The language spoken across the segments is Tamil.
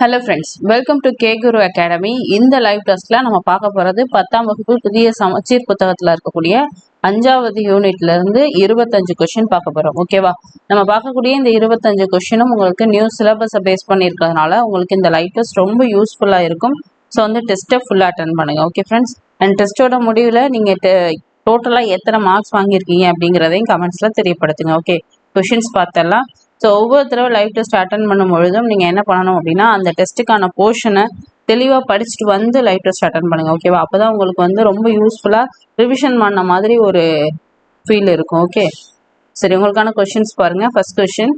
Hello friends, welcome to K Guru academy. இந்த லைவ் டெஸ்ட்ல நம்ம பார்க்க போறது 10ஆம் வகுப்பு புதிய சமச்சீர் புத்தகத்துல இருக்கக்கூடிய 5வது யூனிட்ல இருந்து 25 கொஸ்டின் பார்க்க போறோம். ஓகேவா? நம்ம பார்க்கக்கூடிய இந்த 25 கொஸ்டினும் உங்களுக்கு நியூ சிலபஸை பேஸ் பண்ணியிருக்கிறதுனால உங்களுக்கு இந்த லைவ் டெஸ்ட் ரொம்ப யூஸ்ஃபுல்லா இருக்கும். ஸோ வந்து டெஸ்ட்டை ஃபுல்லாக அட்டன் பண்ணுங்க. ஓகே ஃப்ரெண்ட்ஸ், அண்ட் டெஸ்ட்டோட முடிவில் நீங்கள் டோட்டலாக எத்தனை மார்க்ஸ் வாங்கியிருக்கீங்க அப்படிங்கிறதையும் கமெண்ட்ஸில் தெரியப்படுத்துங்க. ஓகே, கொஷின்ஸ் பார்த்தலாம். ஸோ ஒவ்வொரு தடவை லைவ் டெஸ்ட் அட்டன் பண்ணும் பொழுதும் நீங்கள் என்ன பண்ணணும் அப்படின்னா அந்த டெஸ்ட்டுக்கான போர்ஷனை தெளிவாக படிச்சுட்டு வந்து லைவ் டெஸ்ட் அட்டன் பண்ணுங்க. ஓகேவா? அப்போ தான் உங்களுக்கு வந்து ரொம்ப யூஸ்ஃபுல்லாக ரிவிஷன் பண்ண மாதிரி ஒரு ஃபீல் இருக்கும். ஓகே, சரி, உங்களுக்கான கொஷின்ஸ் பாருங்க. ஃபர்ஸ்ட் கொஷின்,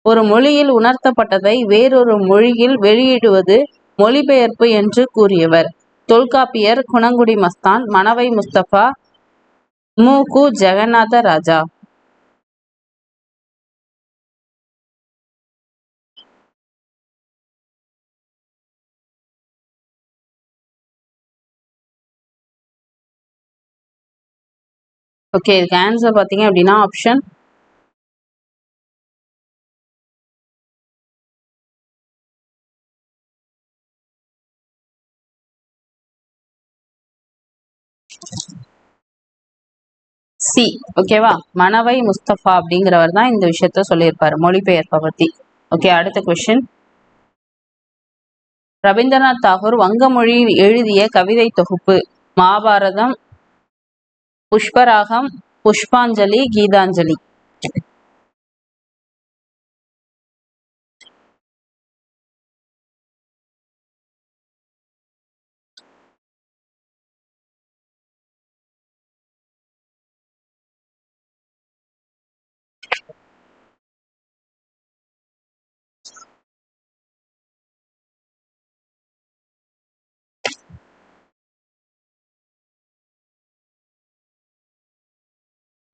ஒரு மொழியில் உணர்த்தப்பட்டதை வேறொரு மொழியில் வெளியிடுவது மொழிபெயர்ப்பு என்று கூறியவர்? தொல்காப்பியர், குணங்குடி மஸ்தான், மணவை முஸ்தபா, மு.கு. ஜெகநாத ராஜா. ஓகே, இதுக்கு ஆன்சர் பார்த்தீங்க அப்படின்னா ஆப்ஷன் சி. ஓகேவா? மணவை முஸ்தபா அப்படிங்கிறவர் தான் இந்த விஷயத்த சொல்லியிருப்பாரு, மொழிபெயர்ப்பை பத்தி. ஓகே, அடுத்த கொஸ்டின், ரவீந்திரநாத் தாகூர் வங்க மொழியில் எழுதிய கவிதை தொகுப்பு? மகாபாரதம், புஷ்பராகம், புஷ்பாஞ்சலி, கீதாஞ்சலி.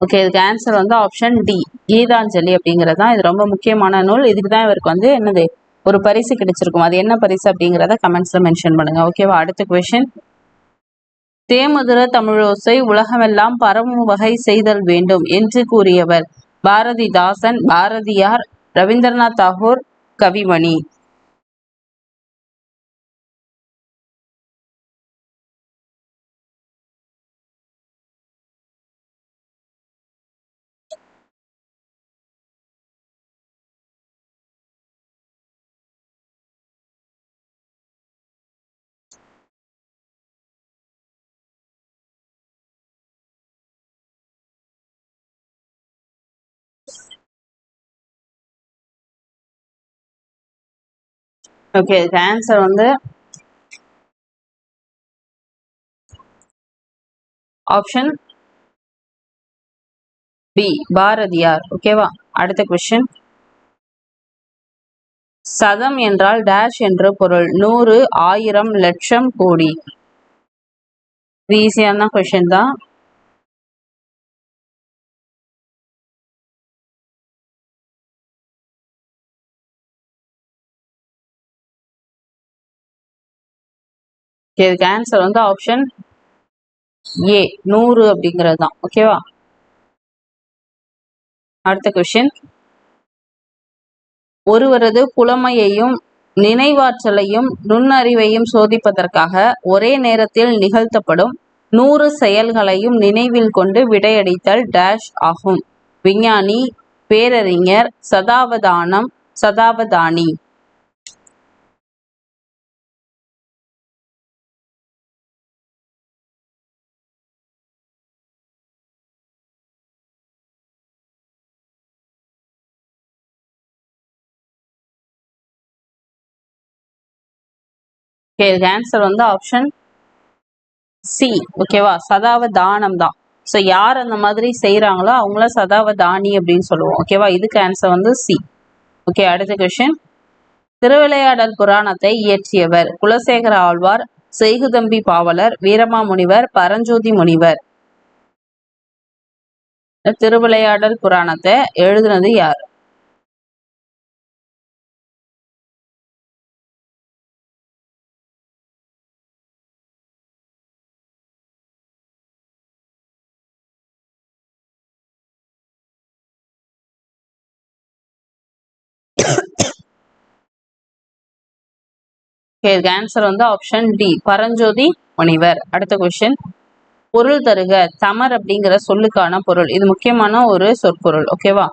ஓகே, இதுக்கு ஆன்சர் வந்து ஆப்ஷன் டி, கீதாஞ்சலி அப்படிங்கிறது தான். இது ரொம்ப முக்கியமான நூல். இதுக்கு தான் இவருக்கு வந்து என்னது ஒரு பரிசு கிடைச்சிருக்கும். அது என்ன பரிசு அப்படிங்கிறத கமெண்ட்ஸ்ல மென்ஷன் பண்ணுங்க. ஓகேவா? அடுத்த கொஸ்டின், தேமுதிர தமிழோசை உலகமெல்லாம் பரவும் வகை செய்தல் வேண்டும் என்று கூறியவர்? பாரதிதாசன், பாரதியார், ரவீந்திரநாத் தாகூர், கவிமணி. ஓகே, இதுக்கு ஆன்சர் வந்து ஆப்ஷன் பி, பாரதியார். ஓகேவா? அடுத்த கொஸ்டின், சதம் என்றால் டேஷ் என்று பொருள்? 100, 1000, லட்சம், கோடி. இது ஈஸியான கொஸ்டின் தான். இதுக்கு ஆன்சர் வந்து ஆப்ஷன் ஏ, 100 அப்படிங்கிறது தான். ஓகேவா? அடுத்த கொஸ்டின், ஒருவரது புலமையையும் நினைவாற்றலையும் நுண்ணறிவையும் சோதிப்பதற்காக ஒரே நேரத்தில் நிகழ்த்தப்படும் 100 செயல்களையும் நினைவில் கொண்டு விடையளித்தல் டேஷ் ஆகும்? விஞ்ஞானி, பேரறிஞர், சதாவதானம், சதாவதானி. இதுக்கு ஆன்சர் வந்து ஆப்ஷன் சி. ஓகேவா? சதாவதானம் தான். ஸோ யார் அந்த மாதிரி செய்யறாங்களோ அவங்கள சதாவதானி அப்படின்னு சொல்லுவோம். ஓகேவா? இதுக்கு ஆன்சர் வந்து சி. ஓகே, அடுத்த கொஸ்டின், திருவிளையாடல் புராணத்தை இயற்றியவர்? குலசேகர ஆழ்வார், செய்குதம்பி பாவலர், வீரமாமுனிவர், பரஞ்சோதி முனிவர். திருவிளையாடல் புராணத்தை எழுதுனது யார்? இதுக்கு ஆன்சர் வந்து ஆப்ஷன் டி, பரஞ்சோதி முனிவர். அடுத்த கொஸ்டின், பொருள் தருக. தமர் அப்படிங்கிற சொல்லுக்கான பொருள். இது முக்கியமான ஒரு சொற்பொருள். ஓகேவா?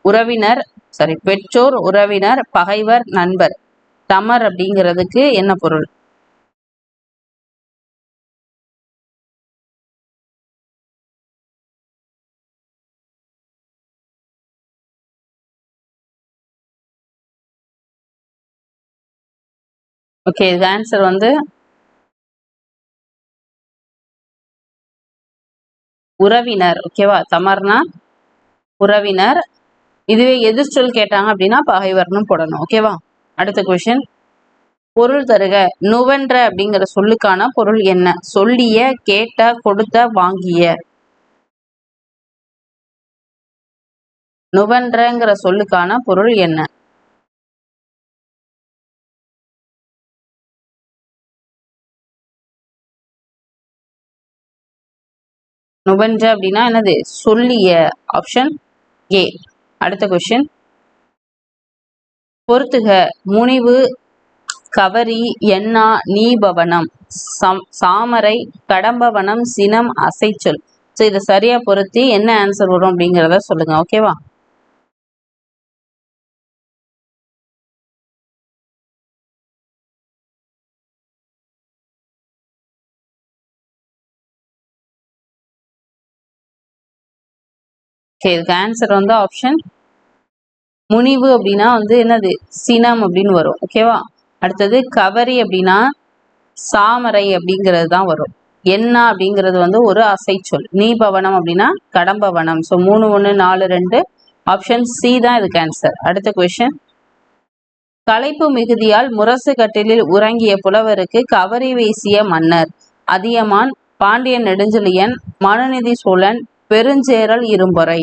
உறவினர், சாரி, பெற்றோர், உறவினர், பகைவர், நண்பர். தமர் அப்படிங்கிறதுக்கு என்ன பொருள்? ஓகே, இது ஆன்சர் வந்து உறவினர். ஓகேவா? தமர்னா உறவினர். இதுவே எதிர்ச்சொல் கேட்டாங்க அப்படின்னா பகைவர்னு போடணும். ஓகேவா? அடுத்த கொஸ்டின், பொருள் தருக. நுவன்ற அப்படிங்கிற சொல்லுக்கான பொருள் என்ன? சொல்லிய, கேட்ட, கொடுத்த, வாங்கிய. நுவன்றங்கிற சொல்லுக்கான பொருள் என்ன? நுவன்ற அப்படின்னா என்னது? சொல்லிய. Option A. அடுத்த கொஸ்டின், பொறுத்துக. முனிவு, கவரி, எண்ணா, நீபவனம், சாமரை, கடம்பவனம், சினம், அசைச்சொல். ஸோ இதை சரியா பொருத்தி என்ன ஆன்சர் வரும் அப்படிங்கிறத சொல்லுங்க. ஓகேவா? ஓகே, இதுக்கு ஆன்சர் வந்து ஆப்ஷன் முனிவு அப்படின்னா வந்து என்னது? சினம் அப்படின்னு வரும். ஓகேவா? அடுத்தது கவரி அப்படின்னா சாமரை அப்படிங்கிறது தான் வரும். எண்ணா அப்படிங்கிறது வந்து ஒரு அசைச்சொல். நீபவனம் அப்படின்னா கடம்பவனம். ஸோ 3, 1, 4, 2. ஆப்ஷன் சி தான் இதுக்கு ஆன்சர். அடுத்த கொஸ்டின், களைப்பு மிகுதியால் முரசு கட்டிலில் உறங்கிய புலவருக்கு கவரி வீசிய மன்னர். அதியமான், பாண்டியன் நெடுஞ்செழியன், மனுநீதி சோழன், பெருஞ்சேரல் இரும்பொறை.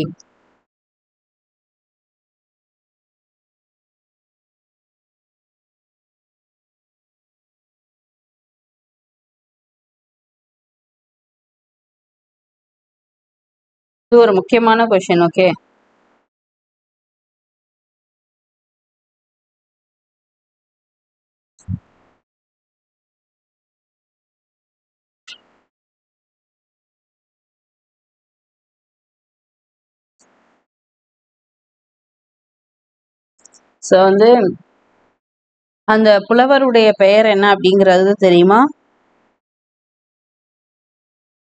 இது ஒரு முக்கியமான கொஸ்டின். ஓகே, ஸோ வந்து அந்த புலவருடைய பெயர் என்ன அப்படிங்கிறது தெரியுமா?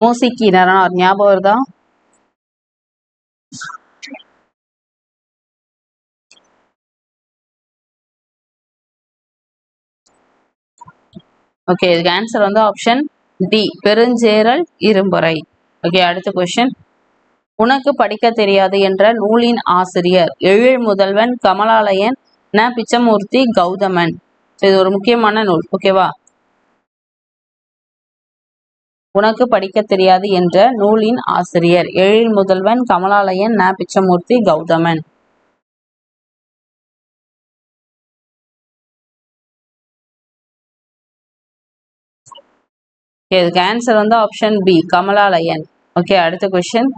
மூசிக்கினரார். ஞாபகம் வருதா? ஓகே, இதுக்கு ஆன்சர் வந்து option D, Perunjeral Irumporai. Okay, அடுத்த கொஸ்டின், உனக்கு படிக்க தெரியாது என்ற நூலின் ஆசிரியர். எழில் முதல்வன், கமலாலயன், ந பிச்சமூர்த்தி, கௌதமன். இது ஒரு முக்கியமான நூல். ஓகேவா? உனக்கு படிக்க தெரியாது என்ற நூலின் ஆசிரியர். எழில் முதல்வன், கமலாலயன், ந பிச்சமூர்த்தி, கௌதமன். இதுக்கு ஆன்சர் வந்து ஆப்ஷன் பி, கமலாலயன். ஓகே, அடுத்த கொஸ்டின்,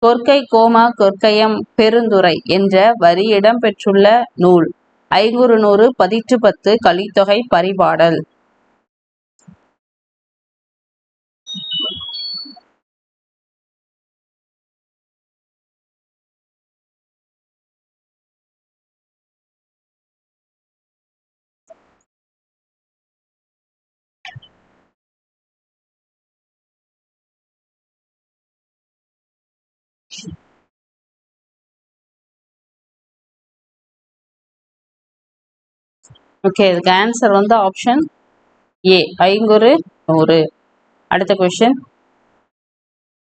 கொற்கை கோமா கொற்கையம் பெருந்துறை என்ற வரி இடம்பெற்றுள்ள நூல். ஐங்குறு நூறு, பதிற்று பத்து, கலித்தொகை, பரிபாடல். ஓகே, இதுக்கு ஆன்சர் வந்து ஆப்ஷன் ஏ, ஐங்குறு நூறு. அடுத்த கொஸ்டின்,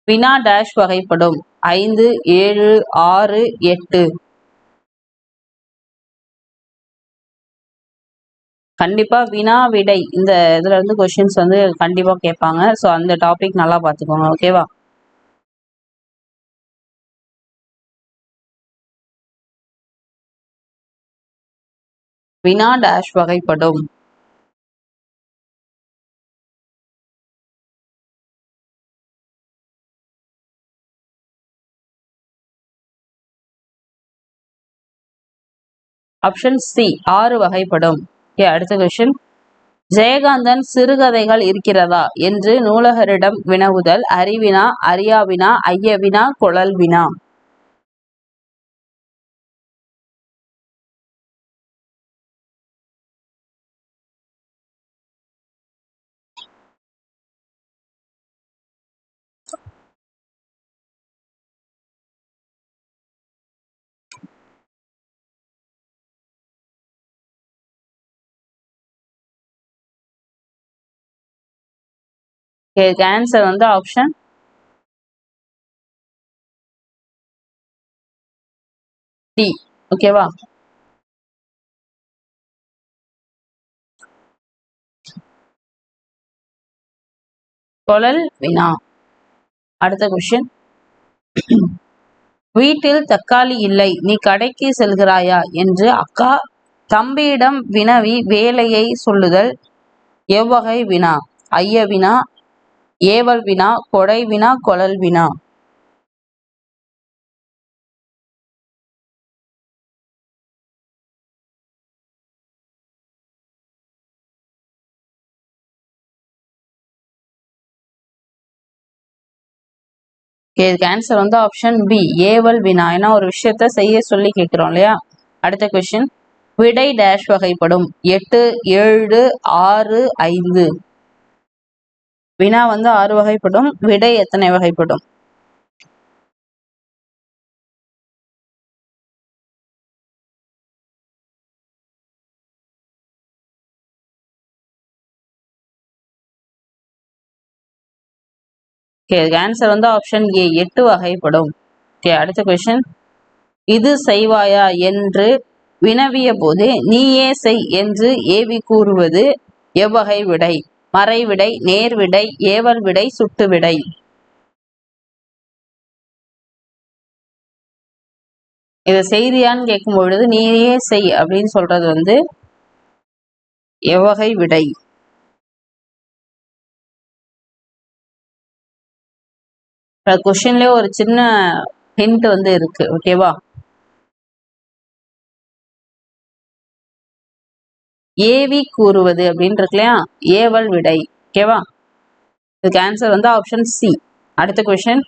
வினா டேஷ் வகைப்படும். 5, 7, 6, 8. கண்டிப்பா வினா விடை இந்த இதுல இருந்து கொஸ்டின்ஸ் வந்து கண்டிப்பா கேட்பாங்க. ஸோ அந்த டாபிக் நல்லா பார்த்துக்கோங்க. ஓகேவா? வினா டேஷ் வகைப்படும். ஆப்ஷன் சி, 6 வகைப்படும். ஓகே, அடுத்த கொஸ்டின், ஜெயகாந்தன் சிறுகதைகள் இருக்கிறதா என்று நூலகரிடம் வினவுதல் அறிவினா, அறியாவினா, ஐயவினா, குழல்வினா. ஆன்சர் வந்து ஆப்ஷன் டி. ஓகேவா? குழல் வினா. அடுத்த கொஸ்டின். வீட்டில் தக்காளி இல்லை, நீ கடைக்கு செல்கிறாயா என்று அக்கா தம்பியிடம் வினவி வேலையை சொல்லுதல் எவ்வகை வினா? ஐயவினா, ஏவல் வினா, கொடை வினா, கொழல் வினா. இதுக்கு ஆன்சர் வந்து ஆப்ஷன் பி, ஏவல் வினா. ஏன்னா ஒரு விஷயத்த செய்ய சொல்லி கேட்கிறோம் இல்லையா? அடுத்த கொஸ்டின். விடை டேஷ் வகைப்படும்? 8, 7, 6, 5. வினா வந்து 6 வகைப்படும். விடை எத்தனை வகைப்படும்? ஆன்சர் வந்து ஆப்ஷன் ஏ, 8 வகைப்படும். அடுத்த கொஸ்டின். இது செய்வாயா என்று வினவிய போது நீயே செய் என்று ஏவி கூறுவது எவ்வகை விடை? மறைவிடை, நேர்விடை, ஏவல் விடை, சுட்டு விடை. இதை செய்தியான்னு கேட்கும் பொழுது நீயே செய் அப்படின்னு சொல்றது வந்து எவ்வகை விடை? கொஸ்டின்லயே ஒரு சின்ன ஹிண்ட் வந்து இருக்கு. ஓகேவா? ஏவி கூறுவது அப்படின்னு இருக்கு இல்லையா? ஏவல் விடை. ஓகேவா? இதுக்கு ஆன்சர் வந்து ஆப்ஷன் சி. அடுத்த கொஸ்டின்.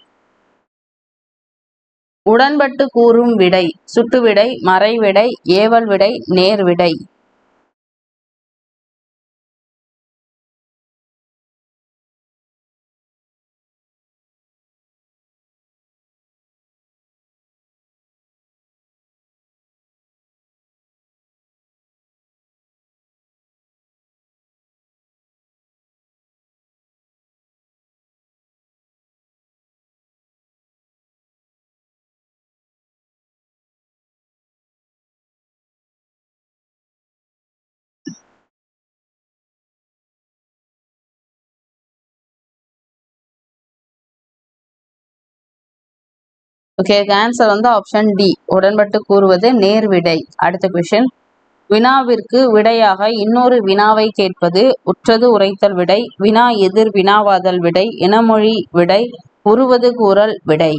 உடன்பட்டு கூறும் விடை சுட்டு விடை, மறைவிடை, ஏவல் விடை, நேர்விடை. ஓகே, ஆன்சர் வந்து ஆப்ஷன் டி, உடன்பட்டு கூறுவது நேர்விடை. அடுத்த கொஸ்டின். வினாவிற்கு விடையாக இன்னொரு வினாவை கேட்பது உற்றது உரைத்தல் விடை, வினா எதிர் வினாவாதல் விடை, இனமொழி விடை, உருவது கூறல் விடை.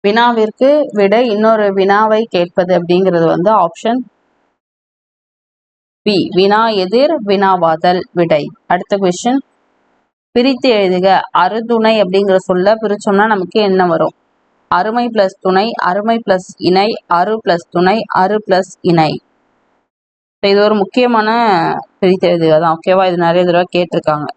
வினாவிற்கு விடை இன்னொரு வினாவை கேட்பது அப்படிங்கிறது வந்து ஆப்ஷன் பி, வினா எதிர் வினாவாதல் விடை. அடுத்த கொஸ்டின். பிரித்து எழுதுக. அறுதுணை அப்படிங்கிற சொல்ல பிரிச்சோம்னா நமக்கு என்ன வரும்? அருமை பிளஸ் துணை, அருமை பிளஸ் இணை, அரு பிளஸ் துணை, அரு பிளஸ் இணை. இது ஒரு முக்கியமான பிரித்து எழுதுக தான். ஓகேவா? இது நிறைய தடவை கேட்டிருக்காங்க.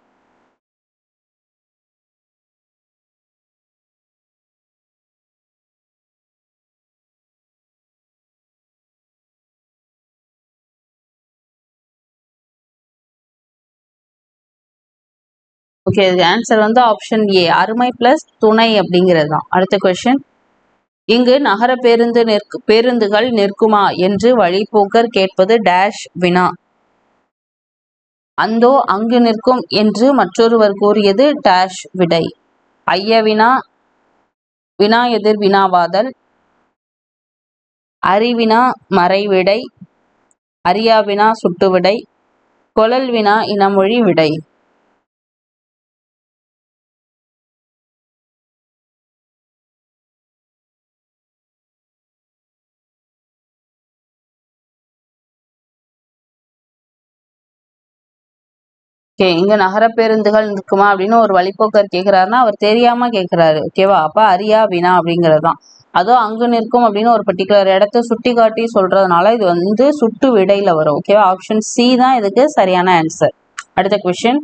ஓகே, இதுக்கு ஆன்சர் வந்து ஆப்ஷன் ஏ, அருமை பிளஸ் துணை அப்படிங்கிறது தான். அடுத்த கொஸ்டின். இங்கு நகர பேருந்துகள் நிற்குமா என்று வழிப்போக்கர் கேட்பது டேஷ் வினா. அந்தோ அங்கு நிற்கும் என்று மற்றொருவர் கூறியது டேஷ் விடை. ஐயவினா வினா எதிர் வினாவாதல், அறிவினா மறைவிடை, அறியாவினா சுட்டுவிடை, கொளல் வினா இனமொழி விடை. இங்க நகர பேருந்துகள் இருக்குமா அப்படின்னு ஒரு வழிப்போக்கர் கேக்குறாருன்னா அவர் தெரியாம கேக்குறாரு. ஓகேவா? அப்ப அறியா வினா அப்படிங்கறதுதான். அதுவும் அங்கு நிற்கும் அப்படின்னு ஒரு பர்டிகுலர் இடத்த சுட்டி காட்டி சொல்றதுனால இது வந்து சுட்டு விடையில வரும். ஓகேவா? ஆப்ஷன் சி தான் இதுக்கு சரியான ஆன்சர். அடுத்த கொஸ்டின்,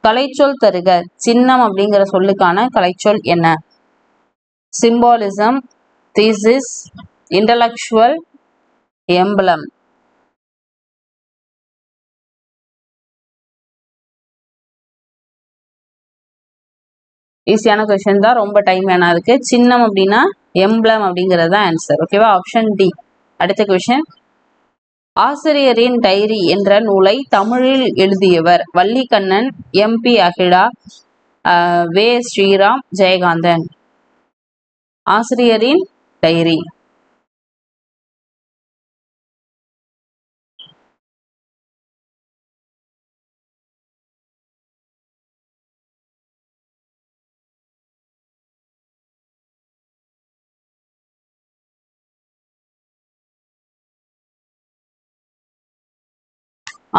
கலைச்சொல் தருக. சின்னம் அப்படிங்கிற சொல்லுக்கான கலைச்சொல் என்ன? Symbolism, thesis, intellectual, emblem. ஈஸியான கொஸ்டின் தான், ரொம்ப டைம் வேணா இருக்கு. சின்னம் அப்படின்னா எம்பளம் அப்படிங்கிறது தான் ஆன்சர். ஓகேவா? Option D. அடுத்த கொஸ்டின், ஆசிரியரின் டைரி என்ற நூலை தமிழில் எழுதியவர்? வள்ளிக்கண்ணன், எம்பி அகிலா, வே ஸ்ரீராம், ஜெயகாந்தன். ஆசிரியரின் டைரி.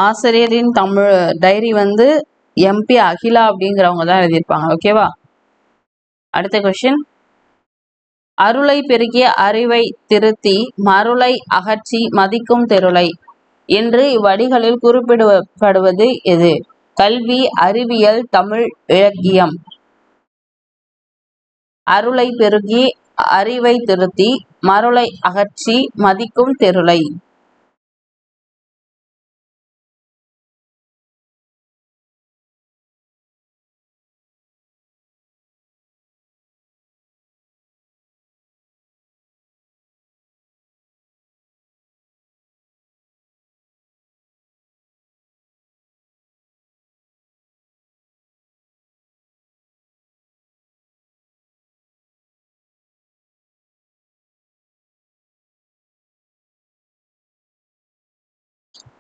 ஆசிரியரின் தமிழ் டைரி வந்து எம்பி அகிலா அப்படிங்கிறவங்க தான் எழுதியிருப்பாங்க. ஓகேவா? அடுத்த கொஸ்டின், அருளை பெருகிய அறிவை திருத்தி மருளை அகற்றி மதிக்கும் தெருளை என்று இவ்வடிகளில் குறிப்பிடப்படுவது எது? கல்வி, அறிவியல், தமிழ், இலக்கியம். அருளை பெருகி அறிவை திருத்தி மருளை அகற்றி மதிக்கும் தெருளை.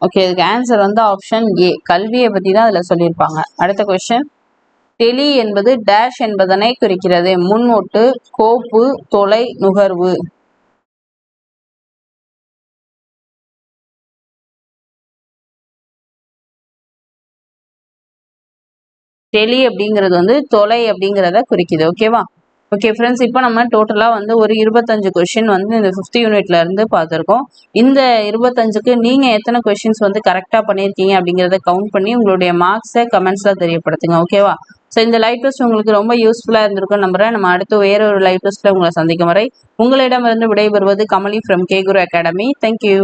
ஓகே, இதுக்கு ஆன்சர் வந்து ஆப்ஷன் ஏ, கல்வியை பத்தி தான் அதுல சொல்லியிருப்பாங்க. அடுத்த கொஸ்டின், டெலி என்பது டேஷ் என்பதனை குறிக்கிறது? முன்னொட்டு, கோப்பு, தொலை, நுகர்வு. டெலி அப்படிங்கிறது வந்து தொலை அப்படிங்கிறத குறிக்குது. ஓகேவா? ஓகே ஃப்ரெண்ட்ஸ், இப்போ நம்ம டோட்டலாக வந்து ஒரு 25 கொஸ்டின் வந்து இந்த 5th யூனிட்ல இருந்து பார்த்துருக்கோம். இந்த 25க்கு நீங்கள் எத்தனை கொஸ்டின்ஸ் வந்து கரெக்டாக பண்ணியிருக்கீங்க அப்படிங்கிறத கவுண்ட் பண்ணி உங்களுடைய மார்க்ஸை கமெண்ட்ஸில் தெரியப்படுத்துங்க. ஓகேவா? ஸோ இந்த லைவ் டெஸ்ட் உங்களுக்கு ரொம்ப யூஸ்ஃபுல்லாக இருந்திருக்கும் நம்புறேன். நம்ம அடுத்து வேற ஒரு லைவ் டெஸ்ட்டில் உங்களை சந்திக்கும் வரை உங்களிடமிருந்து விடைபெறுவது Kamali from K Guru academy. Thank you.